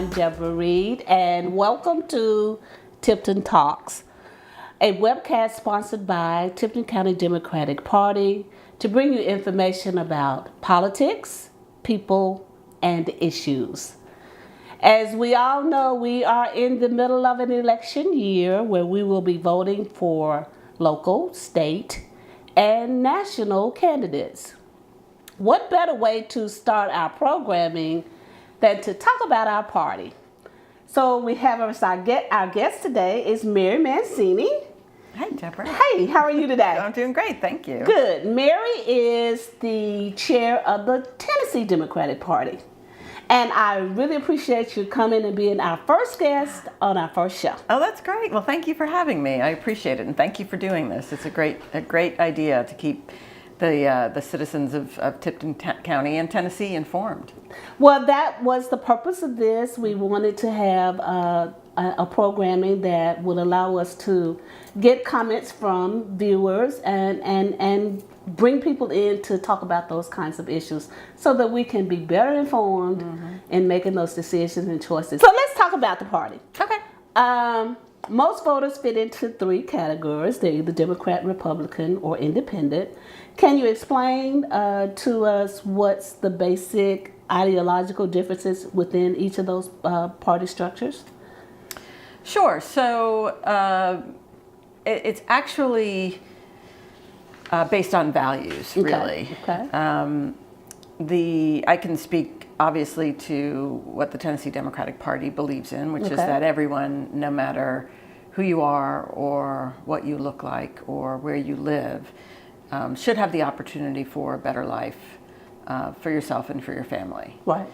I'm Deborah Reed, and welcome to Tipton Talks, a webcast sponsored by Tipton County Democratic Party to bring you information about politics, people, and issues. As we all know, we are in the middle of an election year where we will be voting for local, state, and national candidates. What better way to start our programming than to talk about our party? So we have our guest today is Mary Mancini. Hi, Deborah. Hey, how are you today? I'm doing great, thank you. Good. Mary is the chair of the Tennessee Democratic Party. And I really appreciate you coming and being our first guest on our first show. Oh, that's great. Well, thank you for having me. I appreciate it, and thank you for doing this. It's a great idea to keep the citizens of Tipton County and Tennessee informed. Well, that was the purpose of this. We wanted to have a programming that would allow us to get comments from viewers and bring people in to talk about those kinds of issues so that we can be better informed in making those decisions and choices. So let's talk about the party. Okay. Most voters fit into three categories. They're either Democrat, Republican, or Independent. Can you explain to us what's the basic ideological differences within each of those party structures? Sure. So it's actually based on values, really. Okay. I can speak obviously to what the Tennessee Democratic Party believes in, which is that everyone, no matter who you are or what you look like or where you live, should have the opportunity for a better life for yourself and for your family. Right.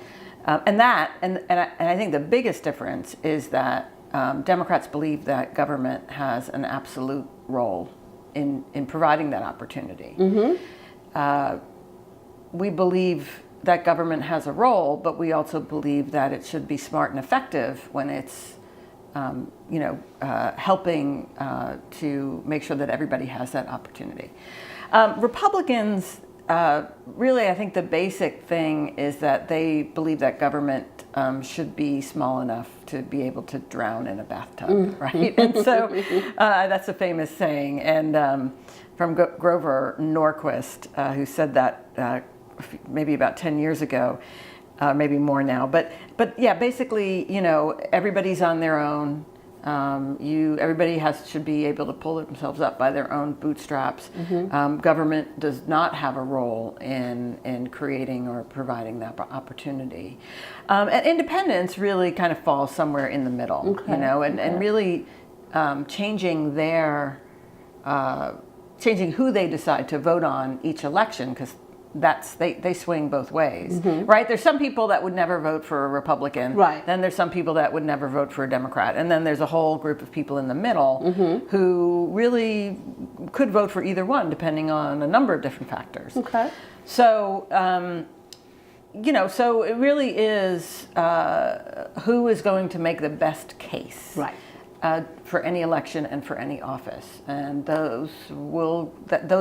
And I think the biggest difference is that Democrats believe that government has an absolute role in providing that opportunity. We believe that government has a role, but we also believe that it should be smart and effective when it's helping to make sure that everybody has that opportunity. Republicans, really, I think the basic thing is that they believe that government should be small enough to be able to drown in a bathtub, right? And so that's a famous saying, and from Grover Norquist, who said that maybe about 10 years ago, maybe more now. But yeah, basically, everybody's on their own. Everybody should be able to pull themselves up by their own bootstraps. Government does not have a role in creating or providing that opportunity. And independence really kind of falls somewhere in the middle, and really changing changing who they decide to vote on each election, because they swing both ways, right? There's some people that would never vote for a Republican. Right. Then there's some people that would never vote for a Democrat. And then there's a whole group of people in the middle who really could vote for either one, depending on a number of different factors. Okay. So, so it really is who is going to make the best case. Right. For any election and for any office, and those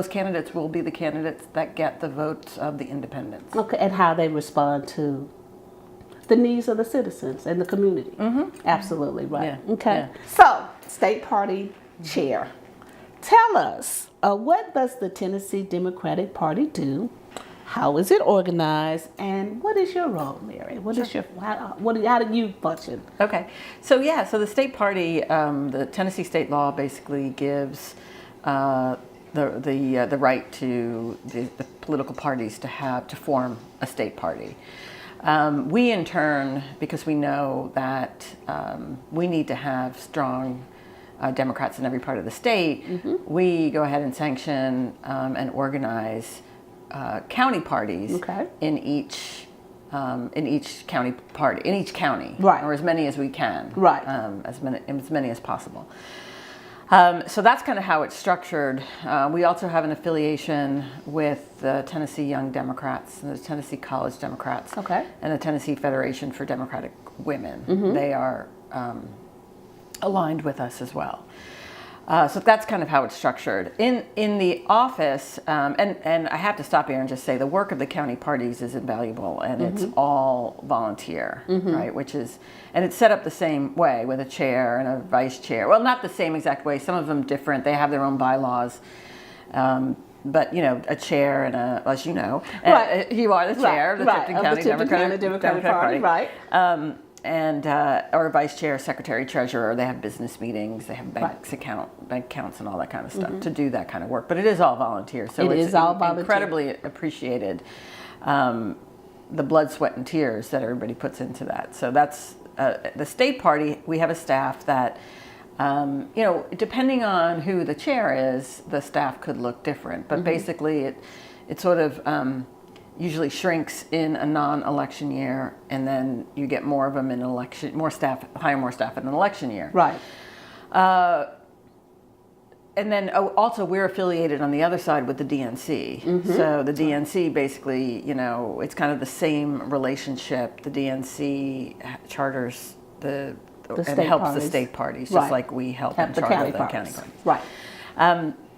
candidates will be the candidates that get the votes of the independents. Okay, and how they respond to the needs of the citizens and the community. Absolutely right. Yeah. Okay. Yeah. So, state party chair, tell us what does the Tennessee Democratic Party do? How is it organized, and what is your role, Mary? How do you function? Okay, so the state party, the Tennessee state law basically gives the right to the political parties to form a state party. We in turn, because we know that we need to have strong Democrats in every part of the state, we go ahead and sanction and organize county parties in each county party, in each county, right, or as many as we can, right, as many as possible. So that's kind of how it's structured. We also have an affiliation with the Tennessee Young Democrats, and the Tennessee College Democrats, and the Tennessee Federation for Democratic Women. They are aligned with us as well. So that's kind of how it's structured. In the office, and I have to stop here and just say the work of the county parties is invaluable, and it's all volunteer, right? And it's set up the same way with a chair and a vice chair. Well, not the same exact way. Some of them different. They have their own bylaws. But a chair and as you know, right. You are the chair of the Tipton County Democratic Party, right? Or vice chair, secretary, treasurer. They have business meetings. They have bank accounts, and all that kind of stuff to do that kind of work. But it is all volunteer, so it's all incredibly appreciated. The blood, sweat, and tears that everybody puts into that. So that's the state party. We have a staff that. Depending on who the chair is, the staff could look different. But basically, it sort of usually shrinks in a non-election year, and then you get more of them in election, hire more staff in an election year. Right. And then also we're affiliated on the other side with the DNC. So the DNC basically, it's kind of the same relationship. The DNC charters and helps the state parties, just like we help and charter the county parties. Right.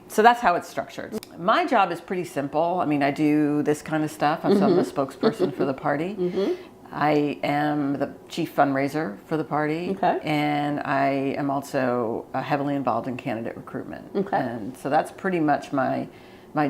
So that's how it's structured. My job is pretty simple. I mean, I do this kind of stuff. I'm a spokesperson for the party. I am the chief fundraiser for the party, and I am also heavily involved in candidate recruitment. And so that's pretty much my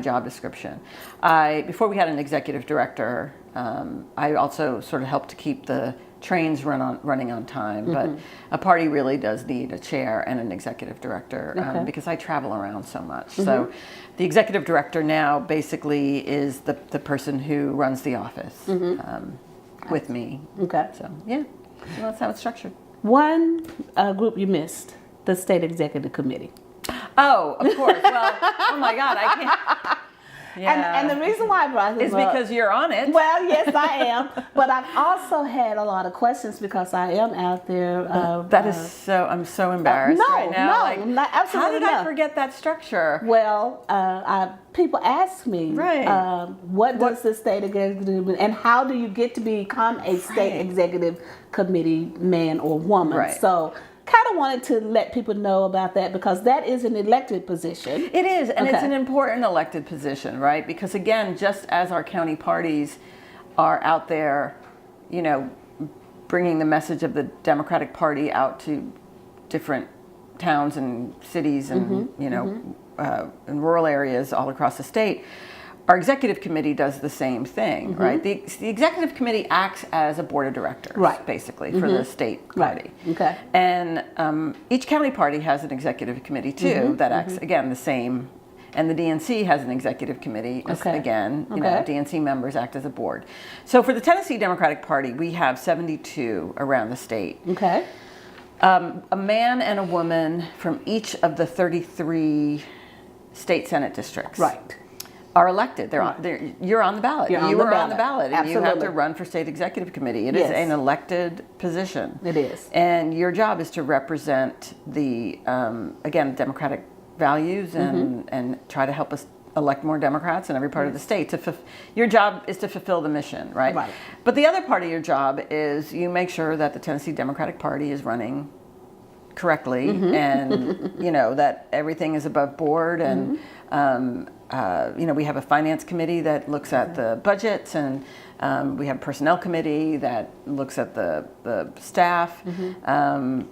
job description. Before we had an executive director, I also sort of helped to keep the trains running on time, but a party really does need a chair and an executive director because I travel around so much. So the executive director now basically is the person who runs the office with me. So yeah, that's how it's structured. One group you missed, the state executive committee. Oh, of course. Well, oh my God, I can't. Yeah. And the reason why I brought this is because you're on it. Well, yes, I am. But I've also had a lot of questions because I am out there. I'm so embarrassed right now. Absolutely how did I forget that structure? Well, people ask me, what does the state executive do, and how do you get to become a state executive committee man or woman? Right. So. Kind of wanted to let people know about that because that is an elected position. It is, and it's an important elected position, right? Because again, just as our county parties are out there, bringing the message of the Democratic Party out to different towns and cities and, in rural areas all across the state, our executive committee does the same thing, right? The executive committee acts as a board of directors, basically, for the state party. And each county party has an executive committee, too, that acts, again, the same. And the DNC has an executive committee, again, DNC members act as a board. So for the Tennessee Democratic Party, we have 72 around the state. A man and a woman from each of the 33 state Senate districts. Are elected. You're on the ballot. You were on the ballot, and you have to run for state executive committee. It is an elected position. It is, and your job is to represent the democratic values and try to help us elect more Democrats in every part of the state. Your job is to fulfill the mission, right? But the other part of your job is you make sure that the Tennessee Democratic Party is running correctly, and that everything is above board and. We have a finance committee that looks at the budgets, and we have a personnel committee that looks at the staff. So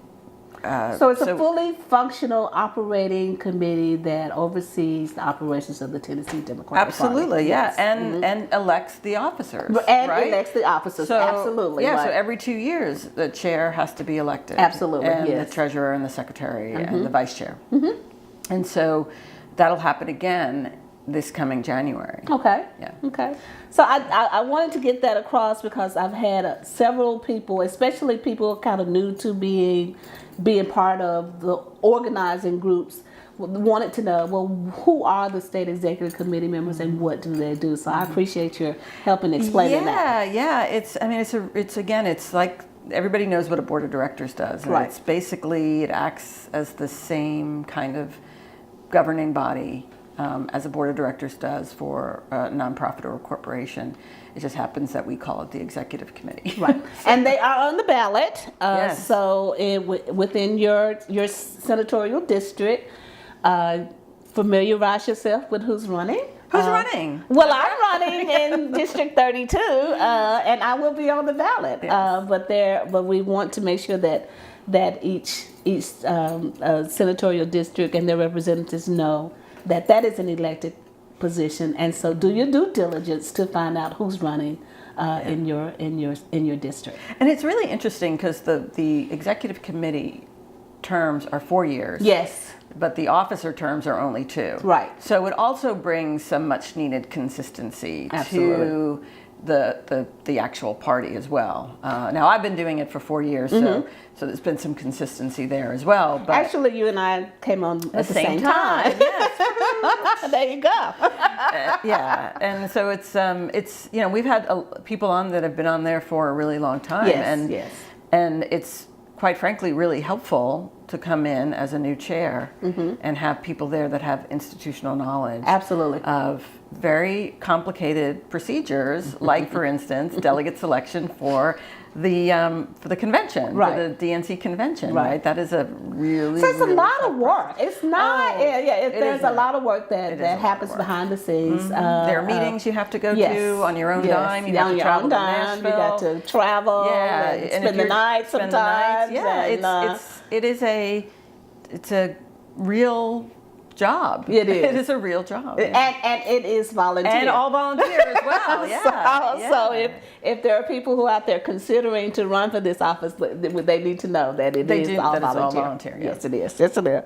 it's a fully functional operating committee that oversees the operations of the Tennessee Democratic Party. Absolutely, yeah, and elects the officers. Elects the officers, absolutely. Yeah, so every 2 years the chair has to be elected. Absolutely, and the treasurer and the secretary and the vice chair. And so that'll happen again this coming January. So I wanted to get that across because I've had several people, especially people kind of new to being part of the organizing groups, wanted to know, well, who are the state executive committee members and what do they do? So I appreciate your help in explaining that. Yeah. It's like everybody knows what a board of directors does. And it's basically, it acts as the same kind of governing body as a board of directors does for a nonprofit or a corporation. It just happens that we call it the executive committee. And they are on the ballot. So within your senatorial district, familiarize yourself with who's running. Who's running? Well, I'm running in District 32, and I will be on the ballot. Yes. But we want to make sure that each senatorial district and their representatives know that is an elected position, and so do your due diligence to find out who's running in your district. And it's really interesting because the executive committee terms are 4 years. Yes. But the officer terms are only 2. Right. So it also brings some much needed consistency Absolutely. to the actual party as well. Now I've been doing it for 4 years, so there's been some consistency there as well. But actually, you and I came on at the same time. Yes. There you go. Yeah, and so it's we've had people on that have been on there for a really long time, Yes. and it's quite frankly really helpful to come in as a new chair and have people there that have institutional knowledge. Absolutely. Of very complicated procedures, like for instance, delegate selection for the convention, right. for the DNC convention, right? That is a really so it's really a lot of work. It's not. There's a lot of work that happens behind the scenes. There are meetings you have to go to on your own dime. You have to travel to Nashville. You got to travel. And spend the night sometimes. It's a real job. It is. It is a real job. And it is volunteer. And all volunteer as well. So if there are people who are out there considering to run for this office, they need to know that it is all volunteer. Yes, it is. Yes, it is.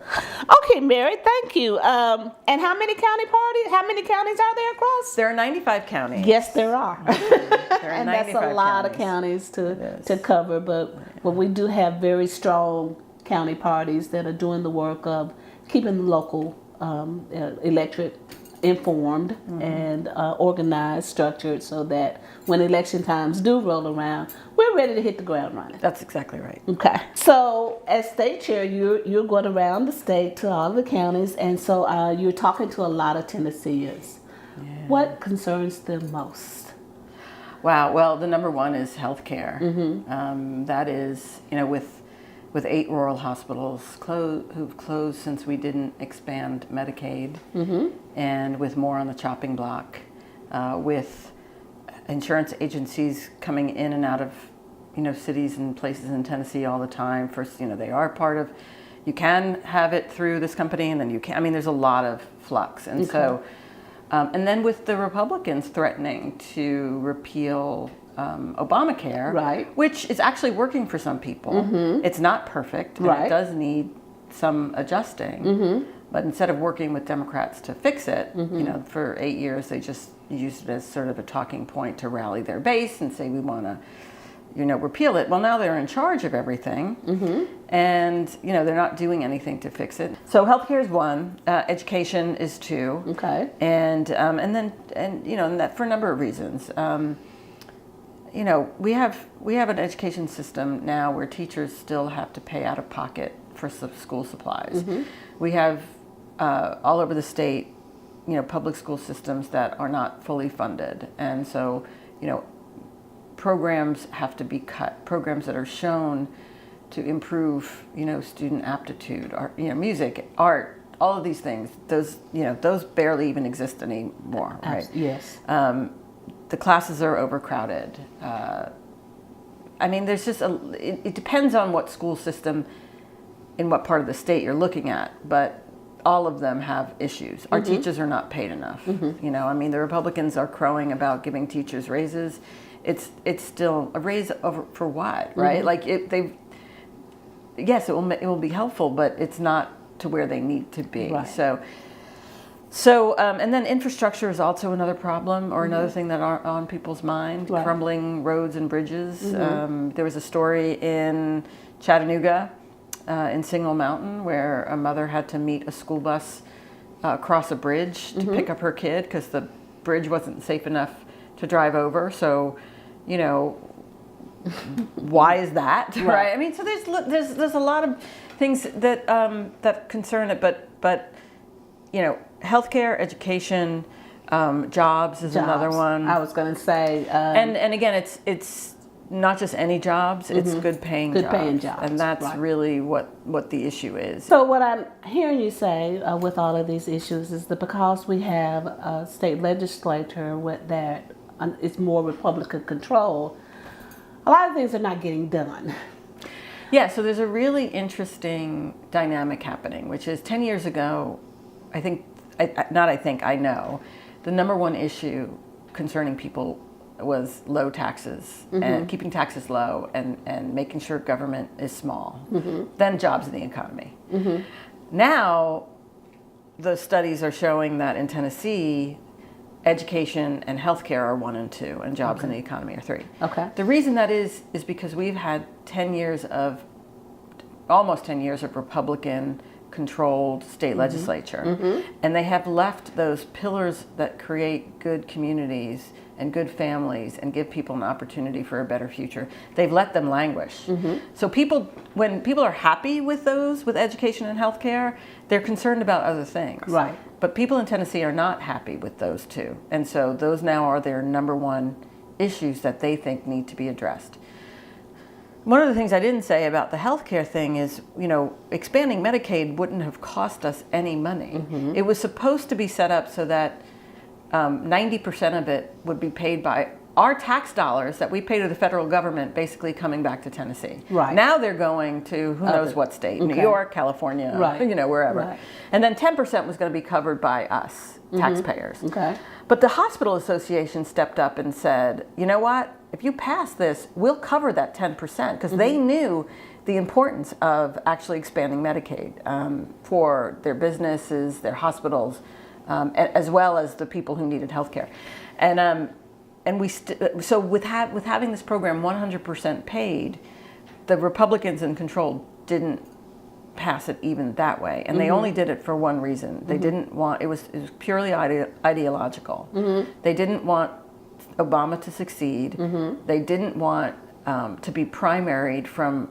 Okay, Mary, thank you. And how many counties are there across? There are 95 counties. Yes, there are. And that's a lot of counties to cover, but we do have very strong county parties that are doing the work of keeping the local electorate informed and organized, structured, so that when election times do roll around, we're ready to hit the ground running. That's exactly right. Okay. So as state chair, you're going around the state to all the counties, and so you're talking to a lot of Tennesseans. Yeah. What concerns them most? Wow. Well, the number one is healthcare. That is, with 8 rural hospitals who've closed since we didn't expand Medicaid, and with more on the chopping block, with insurance agencies coming in and out of, cities and places in Tennessee all the time. First, they are part of, you can have it through this company, and then you can't. There's a lot of flux. And so, and then with the Republicans threatening to repeal Obamacare, right, which is actually working for some people. It's not perfect, and it does need some adjusting. But instead of working with Democrats to fix it, for 8 years they just used it as sort of a talking point to rally their base and say we want to, repeal it. Well, now they're in charge of everything, and they're not doing anything to fix it. So healthcare is one, education is 2, okay, and that for a number of reasons. We have an education system now where teachers still have to pay out of pocket for school supplies. We have all over the state, public school systems that are not fully funded, and so programs have to be cut. Programs that are shown to improve, student aptitude, or music, art, all of these things. Those barely even exist anymore, right? Yes. The classes are overcrowded. There's just it depends on what school system in what part of the state you're looking at, but all of them have issues. Our teachers are not paid enough. The Republicans are crowing about giving teachers raises. It's still a raise for what, right? Yes, it will be helpful, but it's not to where they need to be. Right. So, and then infrastructure is also another problem, or another thing that are on people's mind. Right. Crumbling roads and bridges. There was a story in Chattanooga, in Single Mountain, where a mother had to meet a school bus across a bridge to pick up her kid because the bridge wasn't safe enough to drive over. So, why is that, right? So there's a lot of things that that concern it, but healthcare, education, jobs is another one. I was going to say, and again, it's not just any jobs, it's good paying Good jobs. paying jobs, And that's right. really what the issue is. So what I'm hearing you say with all of these issues is that because we have a state legislature that is more Republican control, a lot of things are not getting done. Yeah, so there's a really interesting dynamic happening, which is 10 years ago, I know, the number one issue concerning people was low taxes and keeping taxes low and making sure government is small, then jobs in the economy. Now, the studies are showing that in Tennessee, education and healthcare are 1 and 2, and jobs in the economy are 3. Okay. The reason that is because we've had almost 10 years of Republican controlled state legislature, and they have left those pillars that create good communities and good families and give people an opportunity for a better future. They've let them languish. So when people are happy with those, with education and healthcare, they're concerned about other things. Right. But people in Tennessee are not happy with those two. And so those now are their number one issues that they think need to be addressed. One of the things I didn't say about the healthcare thing is, expanding Medicaid wouldn't have cost us any money. It was supposed to be set up so that 90% of it would be paid by our tax dollars that we pay to the federal government, basically coming back to Tennessee. Right. Now they're going to who knows what state, New York, California, wherever. Right. And then 10% was going to be covered by us, taxpayers. Okay. But the Hospital Association stepped up and said, you know what? If you pass this, we'll cover that 10%, because they knew the importance of actually expanding Medicaid for their businesses, their hospitals, as well as the people who needed health care. So with having this program 100% paid, the Republicans in control didn't pass it even that way, and they only did it for one reason. They didn't want it was purely ideological. They didn't want Obama to succeed. They didn't want to be primaried from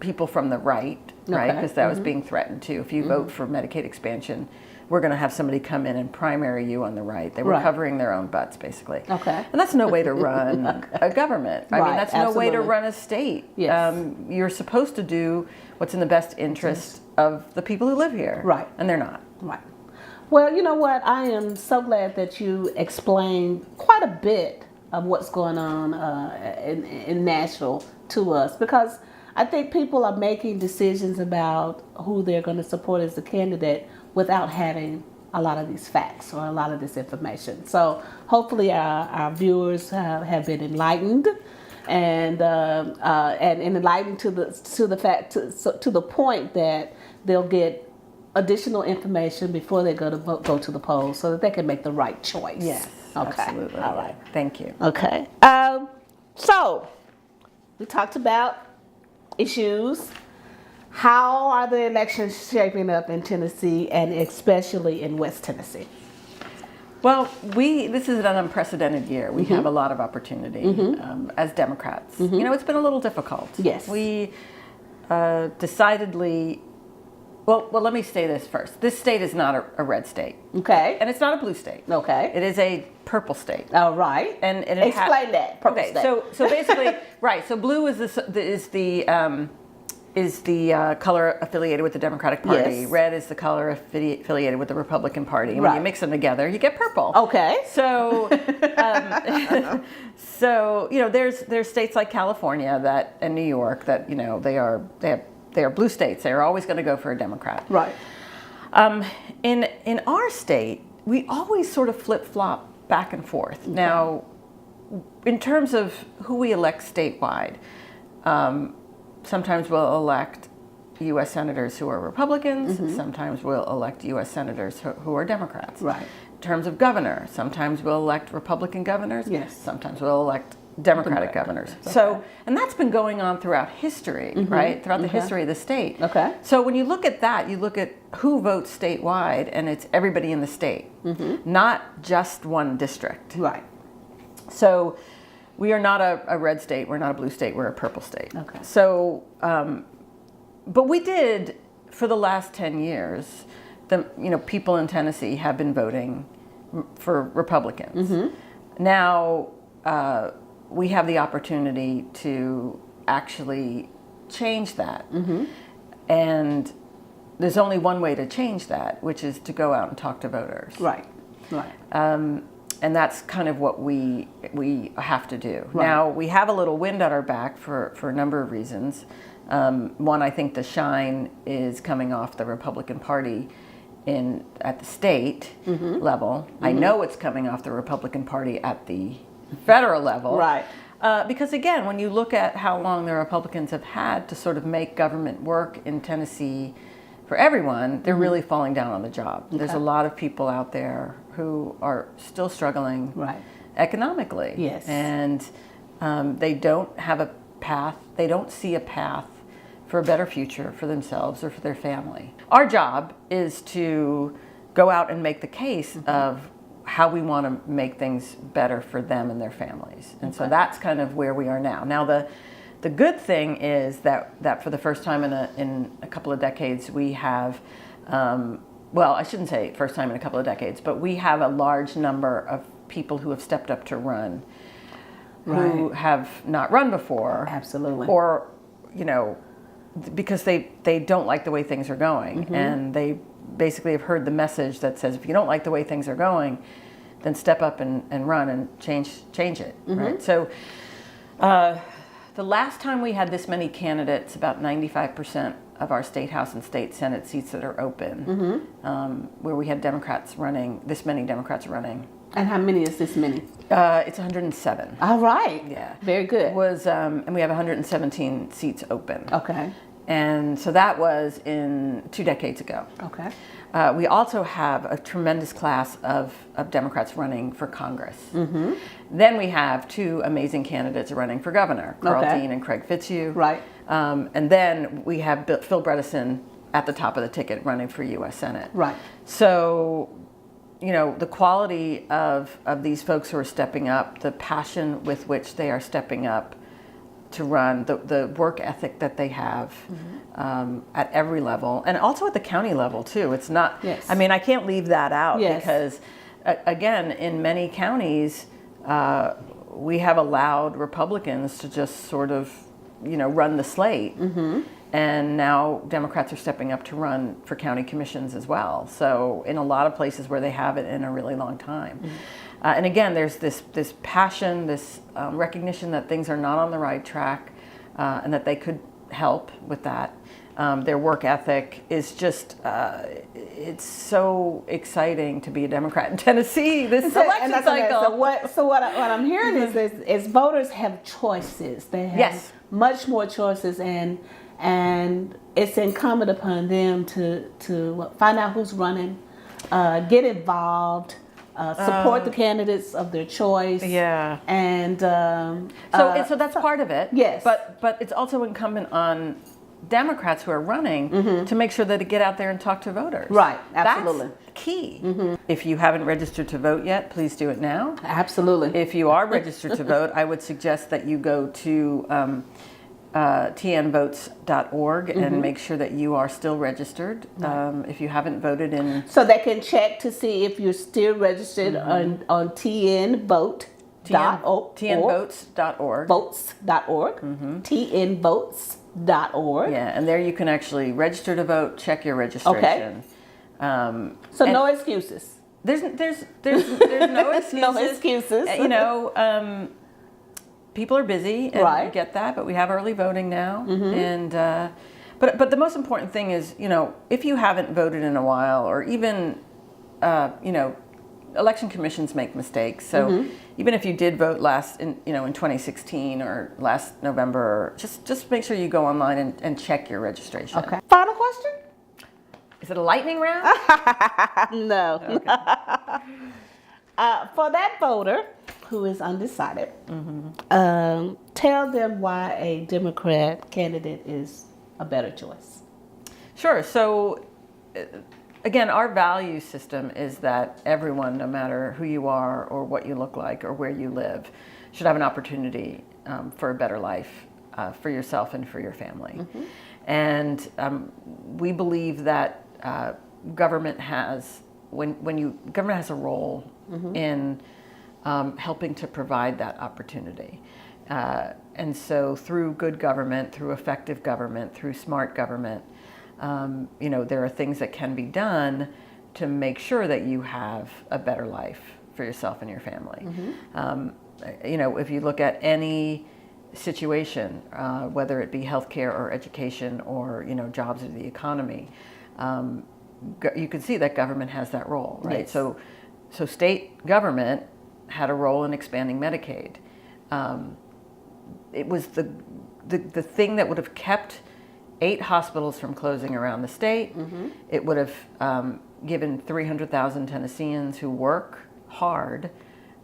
people from the right, right? Because that was being threatened too. If you vote for Medicaid expansion, we're going to have somebody come in and primary you on the right. They were covering their own butts, basically. Okay. And that's no way to run a government. I mean, that's no way to run a state. Yes. You're supposed to do what's in the best interest of the people who live here. Right. And they're not. Right. Well, you know what? I am so glad that you explained quite a bit of what's going on in Nashville to us, because I think people are making decisions about who they're going to support as a candidate without having a lot of these facts or a lot of this information. So hopefully our viewers have been enlightened and enlightened to the point that they'll get additional information before they go to the polls, so that they can make the right choice. Yes. Okay. Absolutely. All right. Thank you. Okay. So we talked about issues. How are the elections shaping up in Tennessee, and especially in West Tennessee? Well, this is an unprecedented year. We have a lot of opportunity as Democrats. It's been a little difficult. Yes. We decidedly. Well, let me say this first. This state is not a red state. Okay. And it's not a blue state. Okay. It is a purple state. All right. And it explain that. Purple okay. state. So basically, right. So blue is the color affiliated with the Democratic Party. Yes. Red is the color affiliated with the Republican Party. And Right. when you mix them together, you get purple. Okay. So, there's states like California and New York that they are blue states. They are always going to go for a Democrat. Right. In our state, we always sort of flip-flop back and forth. Okay. Now, in terms of who we elect statewide, sometimes we'll elect U.S. senators who are Republicans. Sometimes we'll elect U.S. senators who are Democrats. Right. In terms of governor, sometimes we'll elect Republican governors. Yes. Sometimes we'll elect Democratic governors. Okay. So, and that's been going on throughout history, right? Throughout the history of the state. Okay. So when you look at that, you look at who votes statewide, and it's everybody in the state, not just one district. Right. So we are not a red state, we're not a blue state, we're a purple state. Okay. So, but we did, for the last 10 years, people in Tennessee have been voting for Republicans. Now, we have the opportunity to actually change that. And there's only one way to change that, which is to go out and talk to voters. Right. Right. And that's kind of what we have to do. Right. Now, we have a little wind at our back for a number of reasons. One, I think the shine is coming off the Republican Party at the state level. I know it's coming off the Republican Party at the federal level. Right. Because again, when you look at how long the Republicans have had to sort of make government work in Tennessee for everyone, they're really falling down on the job. Okay. There's a lot of people out there who are still struggling economically. Yes. And they don't have a path, they don't see a path for a better future for themselves or for their family. Our job is to go out and make the case of how we want to make things better for them and their families. And so that's kind of where we are now. Now, the good thing is that for the first time in a couple of decades, we have, well, I shouldn't say first time in a couple of decades, but we have a large number of people who have stepped up to run, who have not run before. Absolutely. Or, you know, because they don't like the way things are going, and they basically have heard the message that says, if you don't like the way things are going, then step up and run and change it, right? So the last time we had this many candidates, about 95% of our state house and state senate seats that are open, where we had Democrats running, this many Democrats running. And how many is this many? It's 107. All right. Yeah. Very good. And we have 117 seats open. Okay. And so that was in 2 decades ago. Okay. We also have a tremendous class of Democrats running for Congress. Then we have 2 amazing candidates running for governor, Carl Dean and Craig Fitzhugh. Right. And then we have Phil Bredesen at the top of the ticket running for U.S. Senate. Right. So, you know, the quality of these folks who are stepping up, the passion with which they are stepping up to run, the work ethic that they have at every level, and also at the county level too. It's not, I mean, I can't leave that out because, again, in many counties, we have allowed Republicans to just sort of, you know, run the slate. And now Democrats are stepping up to run for county commissions as well. So in a lot of places where they haven't in a really long time. And again, there's this passion, this recognition that things are not on the right track, and that they could help with that. Their work ethic is just, it's so exciting to be a Democrat in Tennessee this election cycle. So what I'm hearing is voters have choices. They have much more choices, and it's incumbent upon them to find out who's running, get involved, support the candidates of their choice. And so that's part of it. Yes. But it's also incumbent on Democrats who are running to make sure that they get out there and talk to voters. Right. Absolutely. That's key. If you haven't registered to vote yet, please do it now. Absolutely. If you are registered to vote, I would suggest that you go to tnvotes.org and make sure that you are still registered. If you haven't voted in, so they can check to see if you're still registered on tnvote.org. tnvotes.org. Votes.org. tnvotes.org. Yeah, and there you can actually register to vote, check your registration. So no excuses. There's no excuses. No excuses. You know, people are busy, and we get that, but we have early voting now. And but the most important thing is, you know, if you haven't voted in a while, or even, you know, election commissions make mistakes. So even if you did vote in 2016 or last November, just make sure you go online and check your registration. Okay. Final question? Is it a lightning round? No. Okay. For that voter who is undecided, tell them why a Democrat candidate is a better choice. Sure. So, again, our value system is that everyone, no matter who you are or what you look like or where you live, should have an opportunity for a better life for yourself and for your family. And we believe that government has a role in helping to provide that opportunity. And so through good government, through effective government, through smart government, there are things that can be done to make sure that you have a better life for yourself and your family. If you look at any situation, whether it be healthcare or education or, jobs or the economy, you can see that government has that role, right? Yes. So state government had a role in expanding Medicaid. It was the thing that would have kept 8 hospitals from closing around the state. It would have given 300,000 Tennesseans who work hard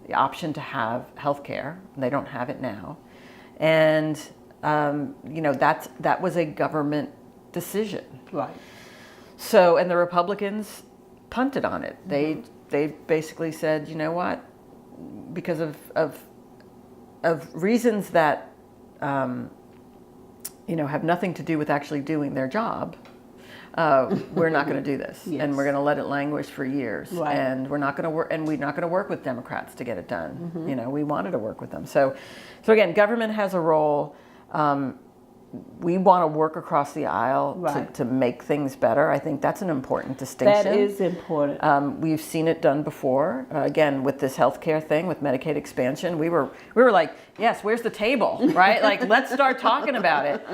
the option to have health care. They don't have it now. And, that was a government decision. Right. So, and the Republicans punted on it. They basically said, you know what, because of reasons that, have nothing to do with actually doing their job, we're not going to do this. Yes. And we're going to let it languish for years. Right. And we're not going to work, and we're not going to work with Democrats to get it done. We wanted to work with them. So again, government has a role. We want to work across the aisle Right. to make things better. I think that's an important distinction. That is important. We've seen it done before. Again, with this healthcare thing, with Medicaid expansion, we were like, yes, where's the table, right? Like, let's start talking about it.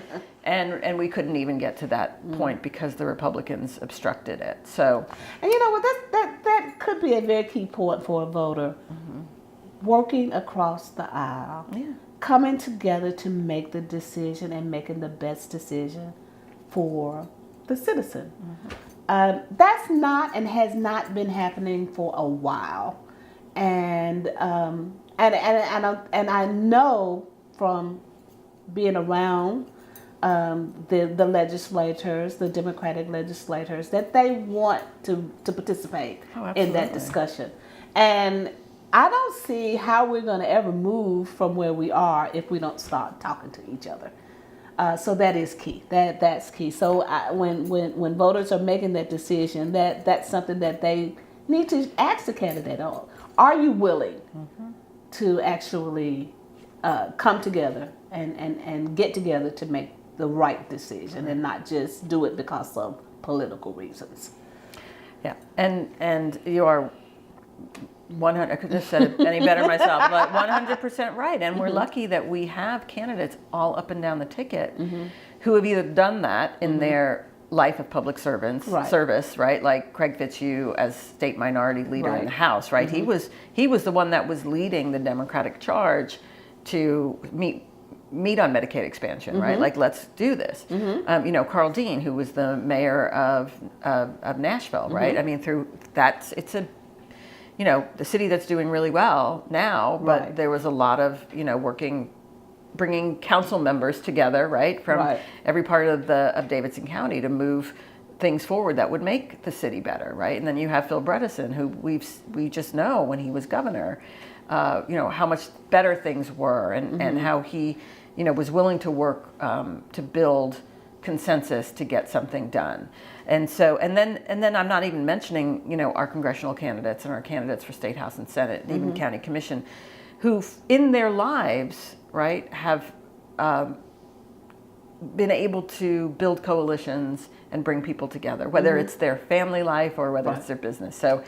And we couldn't even get to that point because the Republicans obstructed it. So, And you know what? That could be a very key point for a voter. Working across the aisle. yeah. Coming together to make the decision and making the best decision for the citizen. That's not and has not been happening for a while, and I know from being around the legislators, the Democratic legislators, that they want to participate in that discussion, and I don't see how we're going to ever move from where we are if we don't start talking to each other. So that is key. That's key. So when voters are making that decision, that's something that they need to ask the candidate on. Are you willing to actually come together and get together to make the right decision and not just do it because of political reasons? Yeah, and you are 100. I couldn't have said it any better myself, but 100% right. And we're lucky that we have candidates all up and down the ticket who have either done that in their life of public service, right? Like Craig Fitzhugh as state minority leader in the House, right? He was the one that was leading the Democratic charge to meet on Medicaid expansion, right? Like, let's do this. Carl Dean, who was the mayor of Nashville, right? I mean, it's a the city that's doing really well now, but there was a lot of, bringing council members together, right, from every part of Davidson County to move things forward that would make the city better, right? And then you have Phil Bredesen, who we just know when he was governor, how much better things were, and how he, was willing to work to build consensus to get something done. And so, and then I'm not even mentioning, our congressional candidates and our candidates for State House and Senate, and even County Commission, who in their lives, right, have been able to build coalitions and bring people together, whether it's their family life or whether it's their business. So,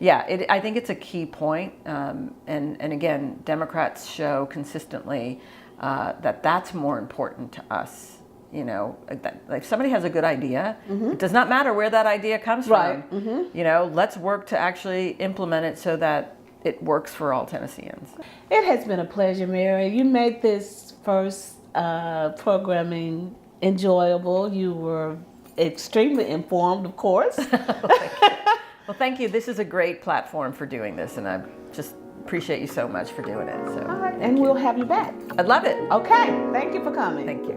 yeah, I think it's a key point. And again, Democrats show consistently that that's more important to us. If somebody has a good idea, it does not matter where that idea comes from. Let's work to actually implement it so that it works for all Tennesseans. It has been a pleasure, Mary. You made this first programming enjoyable. You were extremely informed, of course. Well, thank you. This is a great platform for doing this, and I just appreciate you so much for doing it. So, all right, and we'll have you back. I'd love it. Okay, thank you for coming. Thank you.